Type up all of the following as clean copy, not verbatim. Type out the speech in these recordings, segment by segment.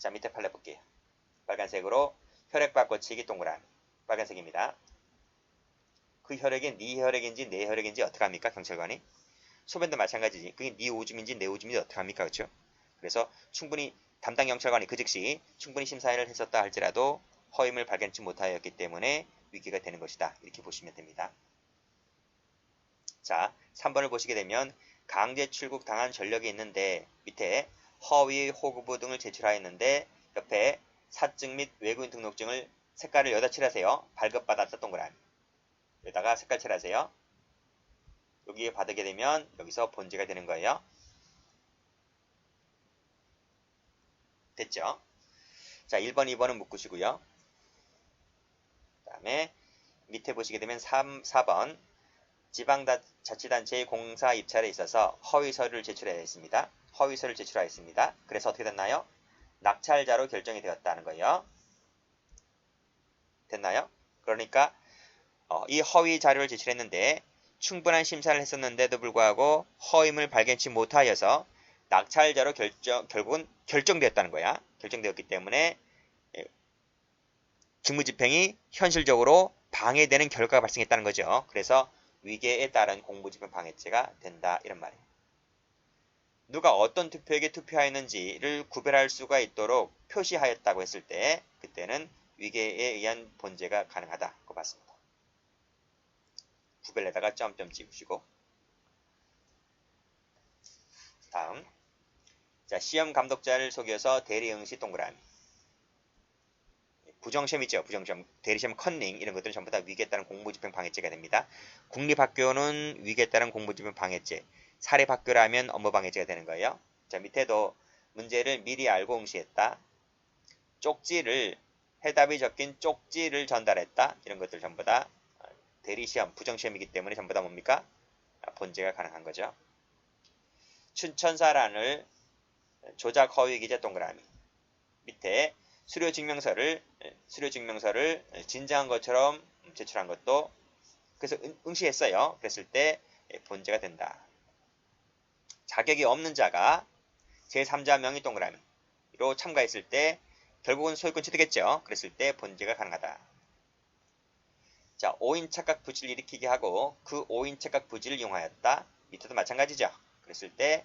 자, 밑에 판례 볼게요. 빨간색으로 혈액 바꿔치기 동그라미. 빨간색입니다. 그 혈액이 네 혈액인지 내 혈액인지 어떻게 합니까? 경찰관이. 소변도 마찬가지지. 그게 네 오줌인지 내 오줌인지 어떻게 합니까? 그렇죠? 그래서 충분히 담당 경찰관이 그 즉시 충분히 심사를 했었다 할지라도 허위물 발견치 못하였기 때문에 위기가 되는 것이다. 이렇게 보시면 됩니다. 자, 3번을 보시게 되면 강제 출국 당한 전력이 있는데 밑에 허위 호구부 등을 제출하였는데 옆에 사증 및 외국인 등록증을 색깔을 여기다 칠하세요. 발급받았다 동그라미. 여기다가 색깔 칠하세요. 여기에 받게 되면 여기서 본죄가 되는 거예요. 됐죠? 자, 1번, 2번은 묶으시고요. 그 다음에 밑에 보시게 되면 4번 지방자치단체의 공사 입찰에 있어서 허위서류를 제출하였습니다. 허위서류를 제출하였습니다. 그래서 어떻게 됐나요? 낙찰자로 결정이 되었다는 거예요. 됐나요? 그러니까 이 허위 자료를 제출했는데 충분한 심사를 했었는데도 불구하고 허위물 발견치 못하여서 낙찰자로 결국은 결정되었다는 거야. 결정되었기 때문에 직무집행이 현실적으로 방해되는 결과가 발생했다는 거죠. 그래서 위계에 따른 공무집행 방해죄가 된다 이런 말이에요. 누가 어떤 투표에게 투표하였는지를 구별할 수가 있도록 표시하였다고 했을 때 그때는 위계에 의한 본죄가 가능하다고 봤습니다. 구별에다가 점점 찍으시고 다음 자 시험 감독자를 속여서 대리 응시 동그라미 부정시험이죠. 부정시험, 대리시험 컨닝 이런 것들은 전부 다 위계에 따른 공무집행 방해죄가 됩니다. 국립학교는 위계에 따른 공무집행 방해죄, 사립학교라면 업무방해죄가 되는 거예요. 자 밑에도 문제를 미리 알고 응시했다. 쪽지를 해답이 적힌 쪽지를 전달했다. 이런 것들 전부 다 대리시험, 부정시험이기 때문에 전부 다 뭡니까? 본죄가 가능한 거죠. 춘천사란을 조작 허위 기재 동그라미 밑에 수료증명서를 진정한 것처럼 제출한 것도 그래서 응시했어요. 그랬을 때 본죄가 된다. 자격이 없는 자가 제3자 명의 동그라미로 참가했을 때 결국은 소유권 취득했죠. 그랬을 때 본죄가 가능하다. 자, 5인 착각 부지를 일으키게 하고 그 5인 착각 부지를 이용하였다. 밑에도 마찬가지죠. 그랬을 때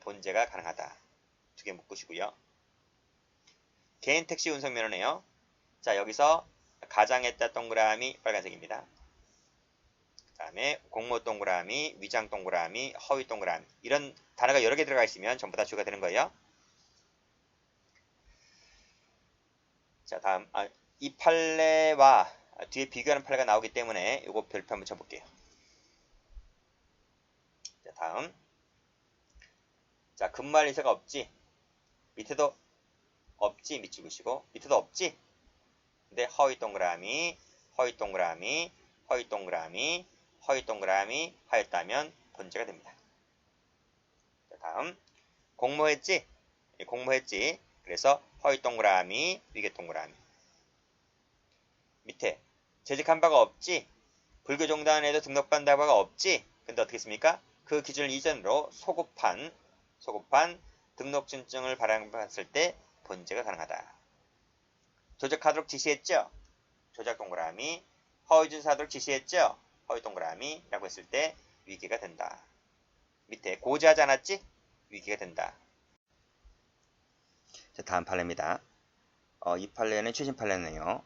본죄가 가능하다. 두 개 묶으시고요. 개인 택시 운송면허네요. 자, 여기서 가장했다 동그라미 빨간색입니다. 그 다음에 공모 동그라미, 위장 동그라미, 허위 동그라미 이런 단어가 여러 개 들어가 있으면 전부 다 주가 되는 거예요. 자, 다음 이 판례와 뒤에 비교하는 판례가 나오기 때문에 이거 별표 한번 쳐볼게요. 자, 다음 자, 근무할 의사가 없지? 밑에도 없지? 밑줄으시고 밑에도 없지? 근데 허위 동그라미, 허위 동그라미, 허위 동그라미, 허위 동그라미 하였다면 본죄가 됩니다. 자, 다음 공모했지? 공모했지? 그래서 허위 동그라미, 위계 동그라미. 밑에 재직한 바가 없지? 불교종단에도 등록받은 바가 없지? 근데 어떻게 했습니까? 그 기준을 이전으로 소급한 등록증을 발행받았을 때 본죄가 가능하다. 조작하도록 지시했죠? 조작 동그라미. 허위준수하도록 지시했죠? 허위 동그라미 라고 했을 때 위계가 된다. 밑에 고지하지 않았지? 위계가 된다. 자, 다음 판례입니다. 이 판례는 최신 판례네요.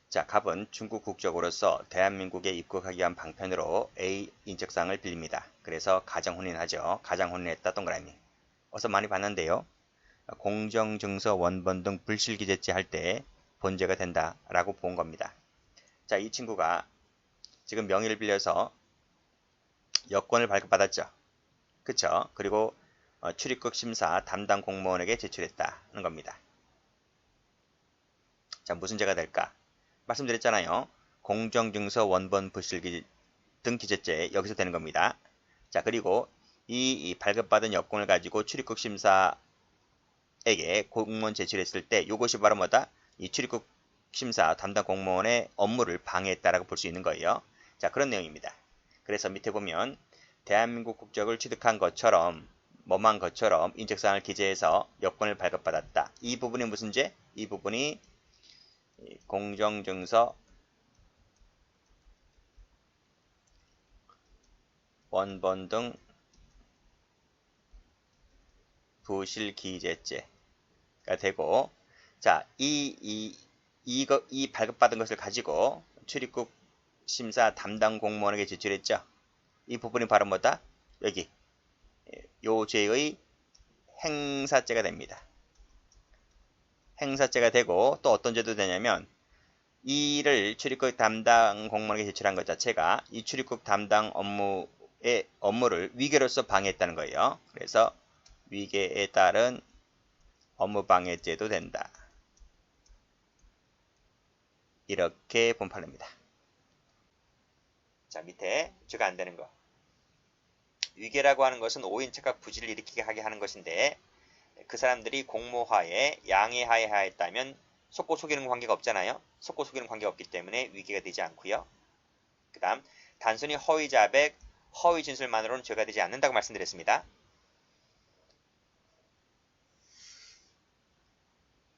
자, 갑은 중국 국적으로서 대한민국에 입국하기 위한 방편으로 A 인적사항을 빌립니다. 그래서 가정혼인하죠. 가정혼인했다 동그라미. 어서 많이 봤는데요. 공정증서 원본 등 불실기재죄 할 때 본죄가 된다 라고 본 겁니다. 자, 이 친구가 지금 명의를 빌려서 여권을 발급받았죠. 그쵸? 그리고 출입국 심사 담당 공무원에게 제출했다는 겁니다. 자, 무슨 죄가 될까? 말씀드렸잖아요. 공정증서 원본 불실기 등 기재죄 여기서 되는 겁니다. 자, 그리고 이 발급받은 여권을 가지고 출입국 심사에게 공무원 제출했을 때 이것이 바로 뭐다? 이 출입국 심사 담당 공무원의 업무를 방해했다라고 볼 수 있는 거예요. 자, 그런 내용입니다. 그래서 밑에 보면 대한민국 국적을 취득한 것처럼 뭐만 것처럼 인적사항을 기재해서 여권을 발급받았다. 이 부분이 무슨 죄? 이 부분이 공정증서 원본 등 부실기재죄가 되고, 자, 이 발급받은 것을 가지고 출입국 심사 담당 공무원에게 제출했죠. 이 부분이 바로 뭐다? 여기 요 죄의 행사죄가 됩니다. 행사죄가 되고, 또 어떤 죄도 되냐면 이를 출입국 담당 공무원에게 제출한 것 자체가 이 출입국 담당 업무를 위계로서 방해했다는 거예요. 그래서 위계에 따른 업무방해죄도 된다. 이렇게 본판입니다. 자, 밑에 죄가 안 되는 거. 위계라고 하는 것은 오인착각 부실을 일으키게 하게 하는 것인데, 그 사람들이 공모하에 양해하에 하였다면 속고 속이는 관계가 없잖아요. 속고 속이는 관계가 없기 때문에 위계가 되지 않고요. 그 다음 단순히 허위 자백, 허위 진술만으로는 죄가 되지 않는다고 말씀드렸습니다.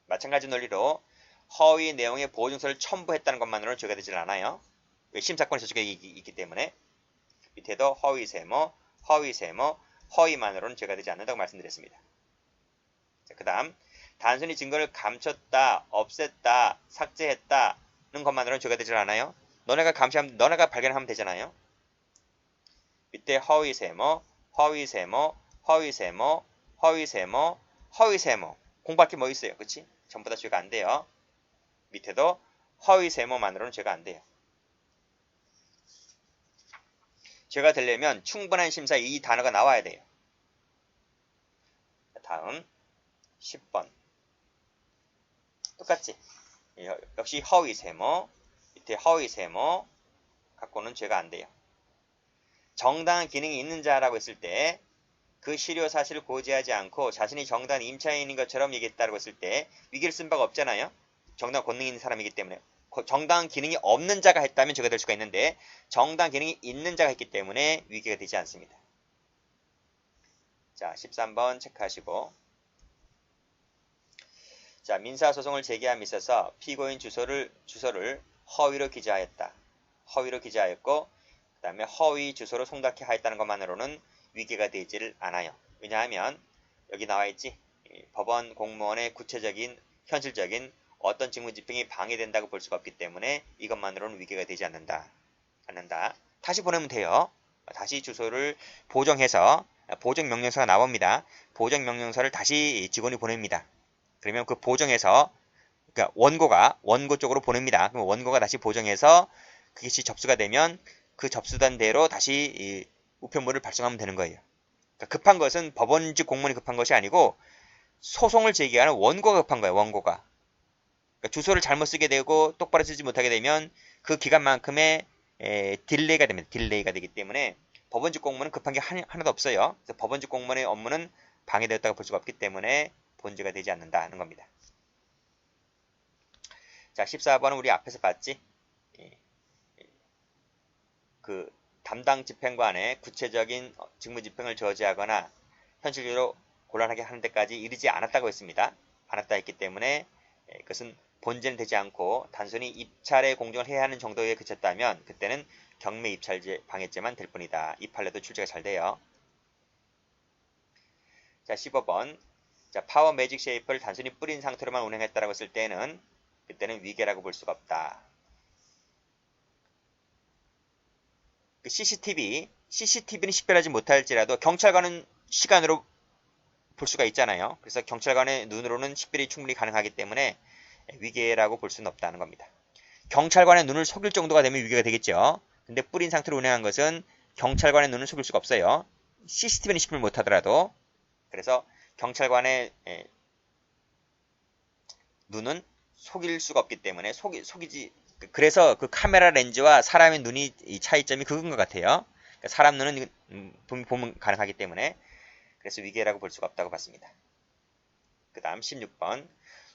마찬가지 논리로 허위 내용의 보증서를 첨부했다는 것만으로는 죄가 되지 않아요. 심사권이 저쪽에 있기 때문에. 밑에도 허위 세모, 허위만으로는 죄가 되지 않는다고 말씀드렸습니다. 그 다음 단순히 증거를 감췄다, 없앴다, 삭제했다는 것만으로는 죄가 되지 않아요. 너네가 발견하면 되잖아요. 밑에 허위 세모, 공부할 게 뭐 있어요? 그치? 전부 다 죄가 안 돼요. 밑에도 허위 세모만으로는 죄가 안 돼요. 죄가 되려면 충분한 심사에 이 단어가 나와야 돼요. 다음 10번. 똑같지? 역시 허위 세모, 밑에 허위 세모 갖고는 죄가 안 돼요. 정당한 기능이 있는 자라고 했을 때 그 실효 사실을 고지하지 않고 자신이 정당한 임차인인 것처럼 얘기했다고 했을 때 위기를 쓴 바가 없잖아요. 정당한 권능이 있는 사람이기 때문에. 정당한 기능이 없는 자가 했다면 죄가 될 수가 있는데 정당한 기능이 있는 자가 했기 때문에 위기가 되지 않습니다. 자, 13번 체크하시고, 자, 민사소송을 제기함에 있어서 피고인 주소를 허위로 기재하였다. 허위로 기재하였고, 그 다음에 허위 주소로 송달케 하였다는 것만으로는 위계가 되지를 않아요. 왜냐하면 여기 나와있지, 법원 공무원의 구체적인 현실적인 어떤 직무집행이 방해된다고 볼 수가 없기 때문에 이것만으로는 위계가 되지 않는다. 다시 보내면 돼요. 다시 주소를 보정해서 보정명령서가 나옵니다. 보정명령서를 다시 직원이 보냅니다. 그러면 그 보정해서, 그러니까 원고 쪽으로 보냅니다. 그럼 원고가 다시 보정해서 그것이 접수가 되면 그 접수된 대로 다시 이 우편물을 발송하면 되는 거예요. 그러니까 급한 것은 법원직 공무원이 급한 것이 아니고 소송을 제기하는 원고가 급한 거예요. 원고가. 그러니까 주소를 잘못 쓰게 되고 똑바로 쓰지 못하게 되면 그 기간만큼의 딜레이가 됩니다. 딜레이가 되기 때문에 법원직 공무원은 급한 게 하나도 없어요. 그래서 법원직 공무원의 업무는 방해되었다고 볼 수가 없기 때문에 본죄가 되지 않는다는 겁니다. 자, 14번은 우리 앞에서 봤지? 그 담당 집행관의 구체적인 직무 집행을 저지하거나 현실적으로 곤란하게 하는 데까지 이르지 않았다고 했습니다. 않았다 했기 때문에 그것은 본죄는 되지 않고 단순히 입찰에 공정을 해야 하는 정도에 그쳤다면 그때는 경매 입찰 방해죄만 될 뿐이다. 이 판례도 출제가 잘 돼요. 자, 15번. 자, 파워 매직 쉐이프를 단순히 뿌린 상태로만 운행했다라고 했을 때는 그때는 위계라고 볼 수가 없다. 그 CCTV는 식별하지 못할지라도 경찰관은 시간으로 볼 수가 있잖아요. 그래서 경찰관의 눈으로는 식별이 충분히 가능하기 때문에 위계라고 볼 수는 없다는 겁니다. 경찰관의 눈을 속일 정도가 되면 위계가 되겠죠. 근데 뿌린 상태로 운행한 것은 경찰관의 눈을 속일 수가 없어요. CCTV는 식별 못하더라도. 그래서 경찰관의 눈은 속일 수가 없기 때문에 그래서 그 카메라 렌즈와 사람의 눈이 이 차이점이 그건 것 같아요. 그러니까 사람 눈은 보면 가능하기 때문에 그래서 위계라고 볼 수가 없다고 봤습니다. 그 다음 16번.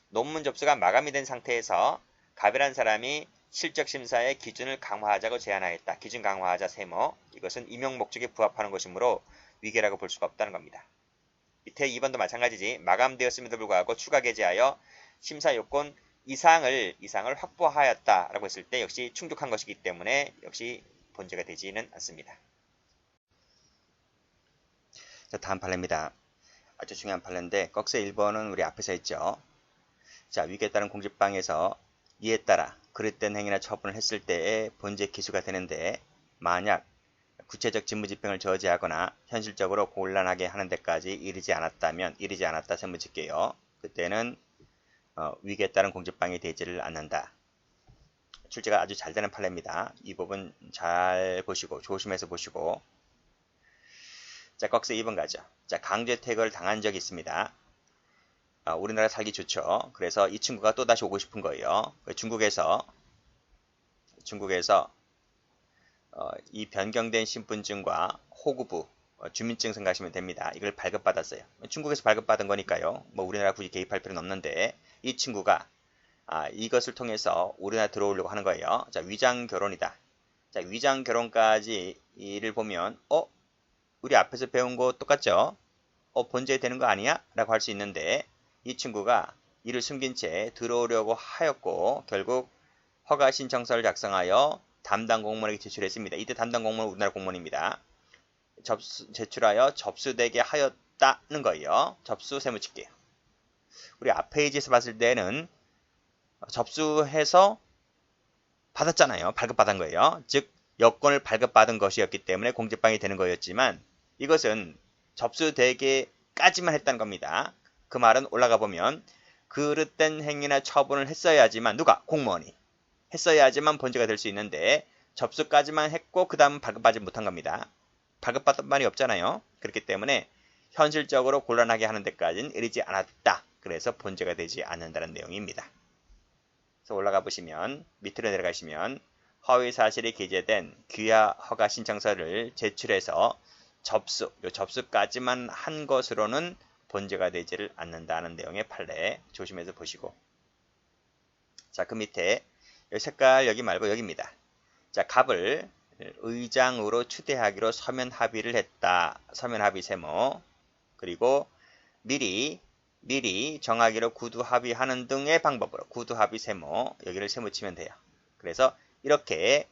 논문 접수가 마감이 된 상태에서 갑이라는 사람이 실적심사의 기준을 강화하자고 제안하였다. 기준 강화하자 세모. 이것은 임용 목적에 부합하는 것이므로 위계라고 볼 수가 없다는 겁니다. 밑에 2번도 마찬가지지. 마감되었음에도 불구하고 추가 게재하여 심사 요건 이상을 확보하였다라고 했을 때 역시 충족한 것이기 때문에 역시 본죄가 되지는 않습니다. 자, 다음 판례입니다. 아주 중요한 판례인데 꺽쇠 1번은 우리 앞에서 했죠. 자, 위계에 따른 공직방에서 이에 따라 그릇된 행위나 처분을 했을 때의 본죄 기수가 되는데 만약 구체적 직무집행을 저지하거나 현실적으로 곤란하게 하는 데까지 이르지 않았다 세무질게요. 그때는 위계에 따른 공직방이 되지를 않는다. 출제가 아주 잘 되는 판례입니다. 이 부분 잘 보시고 조심해서 보시고. 자, 꺽쇠 2번 가죠. 자, 강제퇴거를 당한 적이 있습니다. 우리나라 살기 좋죠. 그래서 이 친구가 또다시 오고 싶은 거예요. 중국에서 이 변경된 신분증과 호구부, 주민증서 가시면 됩니다. 이걸 발급받았어요. 중국에서 발급받은 거니까요. 뭐 우리나라 굳이 개입할 필요는 없는데 이 친구가 이것을 통해서 우리나라 들어오려고 하는 거예요. 자, 위장 결혼이다. 자, 위장 결혼까지 이를 보면 우리 앞에서 배운 거 똑같죠? 본죄 되는 거 아니야? 라고 할 수 있는데 이 친구가 이를 숨긴 채 들어오려고 하였고 결국 허가 신청서를 작성하여 담당 공무원에게 제출했습니다. 이때 담당 공무원은 우리나라 공무원입니다. 제출하여 접수되게 하였다는 거예요. 접수 세무칠게요. 우리 앞 페이지에서 봤을 때는 접수해서 받았잖아요. 발급받은 거예요. 즉 여권을 발급받은 것이었기 때문에 공직방이 되는 거였지만 이것은 접수되게까지만 했다는 겁니다. 그 말은 올라가 보면 그릇된 행위나 처분을 했어야지만 누가? 공무원이 했어야지만 본죄가 될 수 있는데 접수까지만 했고 그 다음은 발급받지 못한 겁니다. 발급받은 말이 없잖아요. 그렇기 때문에 현실적으로 곤란하게 하는 데까지는 이르지 않았다. 그래서 본죄가 되지 않는다는 내용입니다. 그래서 올라가 보시면 밑으로 내려가시면 허위 사실이 기재된 귀하 허가 신청서를 제출해서 접수까지만 한 것으로는 본죄가 되지를 않는다는 내용의 판례 조심해서 보시고. 자, 그 밑에 색깔 여기 말고 여기입니다. 자, 갑을 의장으로 추대하기로 서면 합의를 했다. 서면 합의 세모. 그리고 미리 정하기로 구두 합의하는 등의 방법으로 구두 합의 세모 여기를 세무치면 돼요. 그래서 이렇게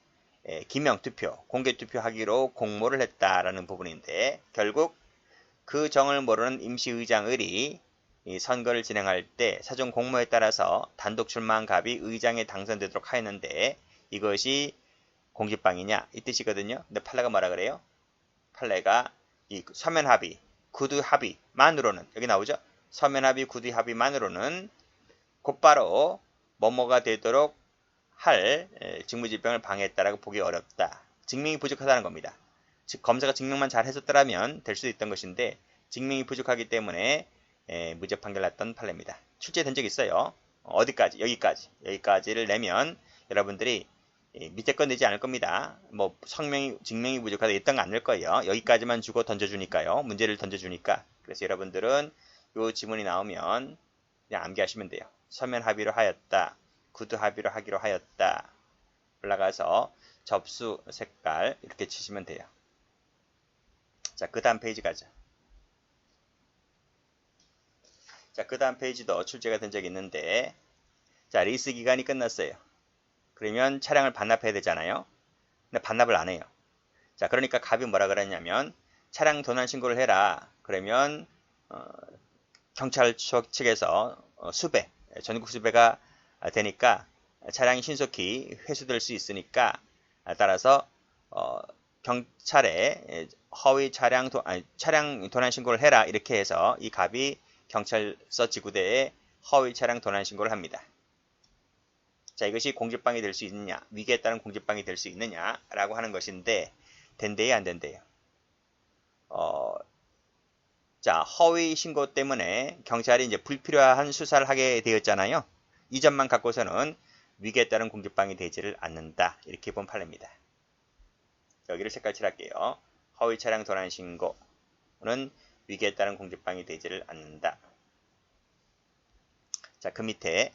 기명 투표, 공개 투표하기로 공모를 했다라는 부분인데 결국 그 정을 모르는 임시의장을이 선거를 진행할 때 사전 공모에 따라서 단독 출마한 갑이 의장에 당선되도록 하였는데 이것이 공직방이냐 이 뜻이거든요. 근데 판례가 뭐라 그래요? 판례가 이 서면 합의, 구두 합의만으로는 여기 나오죠? 서면 합의, 구두 합의만으로는 곧바로 뭐뭐가 되도록 할 직무집행을 방해했다라고 보기 어렵다. 증명이 부족하다는 겁니다. 즉 검사가 증명만 잘 했었더라면 될 수도 있던 것인데 증명이 부족하기 때문에 무죄 판결 났던 판례입니다. 출제된 적이 있어요. 어디까지? 여기까지를 내면 여러분들이 밑에 건 내지 않을 겁니다. 뭐 증명이 부족하다 이딴 거 안 낼 거예요. 여기까지만 주고 던져주니까요. 문제를 던져주니까. 그래서 여러분들은 이 지문이 나오면 그냥 암기하시면 돼요. 서면 합의로 하였다. 구두 합의로 하기로 하였다. 올라가서 접수 색깔 이렇게 치시면 돼요. 자, 그 다음 페이지 가자. 자, 그 다음 페이지도 출제가 된 적이 있는데 자, 리스 기간이 끝났어요. 그러면 차량을 반납해야 되잖아요. 근데 반납을 안 해요. 자, 그러니까 갑이 뭐라 그랬냐면 차량 도난 신고를 해라. 그러면 경찰서 측에서 전국 수배가 되니까 차량이 신속히 회수될 수 있으니까 따라서 경찰에 허위 차량 도난 신고를 해라 이렇게 해서 이 갑이 경찰서 지구대에 허위 차량 도난 신고를 합니다. 자, 이것이 공직방이 될 수 있느냐, 위계에 따른 공직방이 될 수 있느냐라고 하는 것인데 된대요, 안 된대요? 자, 허위 신고 때문에 경찰이 이제 불필요한 수사를 하게 되었잖아요. 이 점만 갖고서는 위계에 따른 공직방이 되지를 않는다. 이렇게 본 판례입니다. 여기를 색깔 칠할게요. 허위 차량 도난 신고는 위계에 따른 공직방이 되지를 않는다. 자, 그 밑에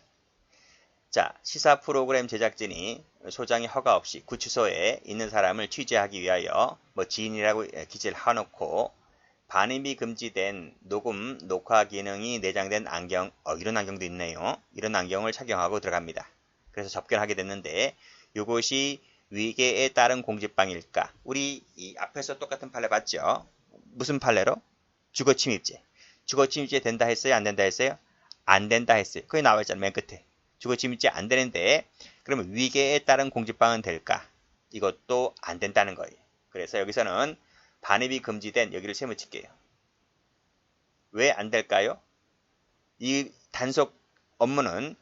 자, 시사 프로그램 제작진이 소장의 허가 없이 구치소에 있는 사람을 취재하기 위하여 뭐 지인이라고 기재를 해놓고 반입이 금지된 녹음, 녹화 기능이 내장된 안경, 이런 안경도 있네요. 이런 안경을 착용하고 들어갑니다. 그래서 접견하게 됐는데 이것이 위계에 따른 공지방일까? 우리 이 앞에서 똑같은 판례 봤죠? 무슨 판례로? 주거침입죄. 주거침입죄 된다 했어요? 안 된다 했어요? 안 된다 했어요. 거기 나와 있잖아요. 맨 끝에. 주거침입죄 안 되는데 그러면 위계에 따른 공지방은 될까? 이것도 안 된다는 거예요. 그래서 여기서는 반입이 금지된 여기를 세무칠게요. 왜 안 될까요? 이 단속 업무는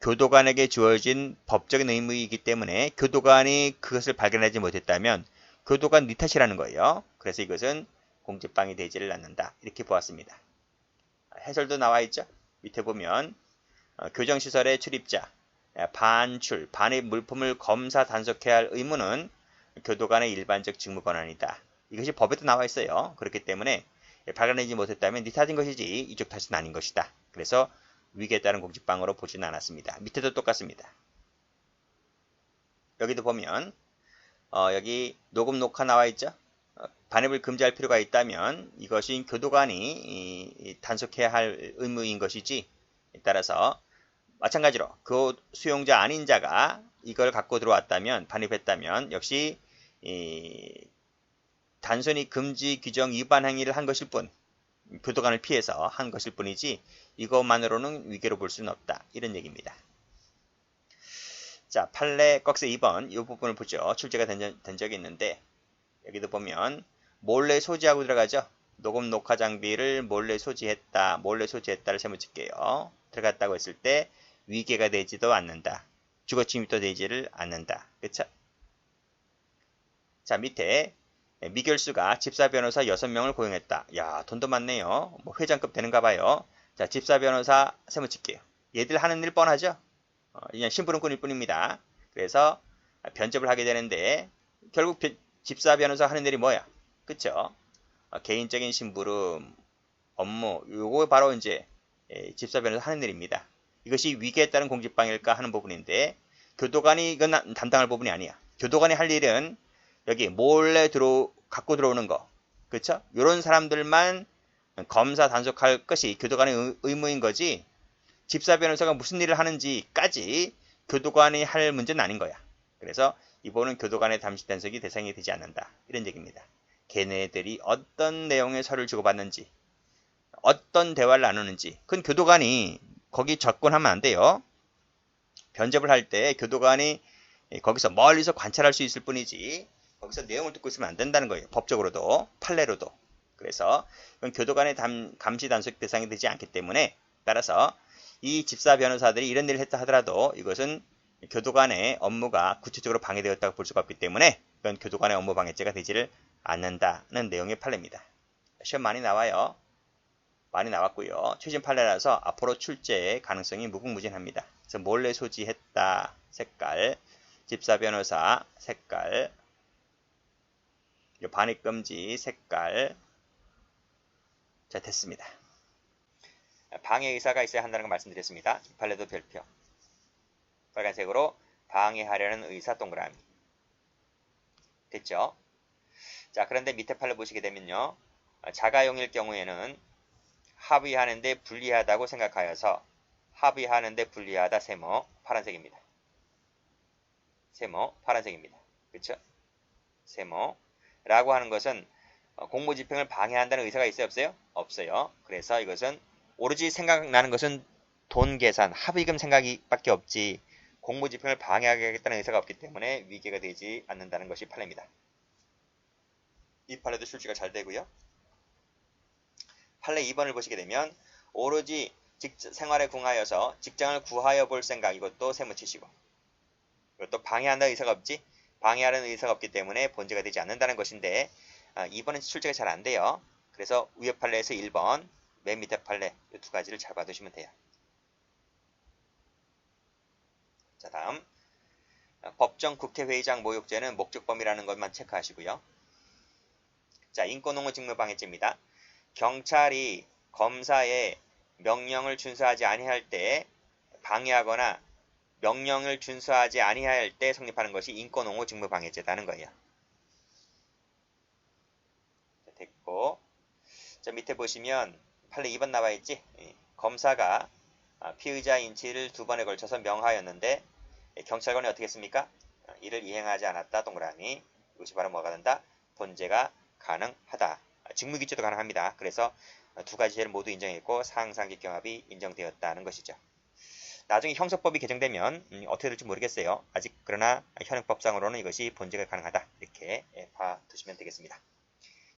교도관에게 주어진 법적인 의무이기 때문에 교도관이 그것을 발견하지 못했다면 교도관 니 탓이라는 거예요. 그래서 이것은 공지방이 되지를 않는다. 이렇게 보았습니다. 해설도 나와 있죠. 밑에 보면 교정시설의 출입자, 반출, 반입 물품을 검사 단속해야 할 의무는 교도관의 일반적 직무 권한이다. 이것이 법에도 나와 있어요. 그렇기 때문에 발견하지 못했다면 네 탓인 것이지 이쪽 탓은 아닌 것이다. 그래서 위계에 따른 공지방으로 보지는 않았습니다. 밑에도 똑같습니다. 여기도 보면 여기 녹음 녹화 나와 있죠. 반입을 금지할 필요가 있다면 이것이 교도관이 단속해야 할 의무인 것이지, 따라서 마찬가지로 그 수용자 아닌 자가 이걸 갖고 들어왔다면, 반입했다면 역시 단순히 금지 규정 위반 행위를 한 것일 뿐, 교도관을 피해서 한 것일 뿐이지 이것만으로는 위계로 볼 수는 없다. 이런 얘기입니다. 자, 판례 꺽쇠 2번 이 부분을 보죠. 출제가 된 적이 있는데 여기도 보면 몰래 소지하고 들어가죠. 녹음 녹화 장비를 몰래 소지했다. 몰래 소지했다를 세무칠게요. 들어갔다고 했을 때 위계가 되지도 않는다. 주거침입도 되지를 않는다. 그쵸? 자, 밑에 미결수가 집사 변호사 6명을 고용했다. 야, 돈도 많네요. 뭐 회장급 되는가 봐요. 자, 집사 변호사 세무칠게요. 얘들 하는 일 뻔하죠? 그냥 심부름꾼일 뿐입니다. 그래서 변접을 하게 되는데 결국 집사 변호사 하는 일이 뭐야? 그쵸? 개인적인 심부름, 업무, 요거 바로 이제 집사 변호사 하는 일입니다. 이것이 위계에 따른 공지방일까 하는 부분인데 교도관이 이건 담당할 부분이 아니야. 교도관이 할 일은 여기 몰래 갖고 들어오는 거, 그쵸? 이런 사람들만 검사 단속할 것이 교도관의 의무인 거지, 집사 변호사가 무슨 일을 하는지까지 교도관이 할 문제는 아닌 거야. 그래서 이번은 교도관의 잠시 단속이 대상이 되지 않는다. 이런 얘기입니다. 걔네들이 어떤 내용의 서류를 주고받는지, 어떤 대화를 나누는지, 그건 교도관이 거기 접근하면 안 돼요. 변접을 할 때 교도관이 거기서 멀리서 관찰할 수 있을 뿐이지 거기서 내용을 듣고 있으면 안 된다는 거예요. 법적으로도 판례로도. 그래서 그건 교도관의 감시 단속 대상이 되지 않기 때문에, 따라서 이 집사 변호사들이 이런 일을 했다 하더라도 이것은 교도관의 업무가 구체적으로 방해되었다고 볼 수가 없기 때문에 이건 교도관의 업무 방해죄가 되지를 않는다는 내용의 판례입니다. 시험 많이 나와요. 많이 나왔고요. 최신 판례라서 앞으로 출제의 가능성이 무궁무진합니다. 그래서 몰래 소지했다 색깔, 집사 변호사 색깔, 반입금지 색깔. 자, 됐습니다. 방해 의사가 있어야 한다는 걸 말씀드렸습니다. 판례도 별표. 빨간색으로 방해하려는 의사 동그라미. 됐죠? 자, 그런데 밑에 판례 보시게 되면요. 자가용일 경우에는 합의하는데 불리하다고 생각하여서 합의하는데 불리하다 세모 파란색입니다. 세모 파란색입니다. 그쵸? 세모라고 하는 것은 공무집행을 방해한다는 의사가 있어요? 없어요? 없어요. 그래서 이것은 오로지 생각나는 것은 돈 계산, 합의금 생각밖에 없지 공무집행을 방해하겠다는 의사가 없기 때문에 위계가 되지 않는다는 것이 판례입니다. 이 판례도 출제가 잘 되고요. 판례 2번을 보시게 되면 오로지 생활에 궁하여서 직장을 구하여 볼 생각, 이것도 세무치시고, 이것도 방해한다는 의사가 없지 방해하는 의사가 없기 때문에 본죄가 되지 않는다는 것인데 2번은 출제가 잘 안 돼요. 그래서 위에 판례에서 1번, 맨 밑에 판례 이 두 가지를 잘 봐두시면 돼요. 자, 다음 법정 국회의장 모욕죄는 목적범위라는 것만 체크하시고요. 자, 인권옹호 직무방해죄입니다. 경찰이 검사의 명령을 준수하지 아니할 때 방해하거나 명령을 준수하지 아니할 때 성립하는 것이 인권옹호 직무방해죄라는 거예요. 됐고, 저 밑에 보시면 판례 2번 나와 있지? 검사가 피의자 인치를 2번에 걸쳐서 명하였는데 경찰관이 어떻게 했습니까? 이를 이행하지 않았다. 동그라미. 이것이 바로 뭐가 된다? 본죄가 가능하다. 직무기죄도 가능합니다. 그래서 두 가지 죄를 모두 인정했고 상상직 경합이 인정되었다는 것이죠. 나중에 형사법이 개정되면 어떻게 될지 모르겠어요. 아직 그러나 현행법상으로는 이것이 본죄가 가능하다. 이렇게 봐두시면 되겠습니다.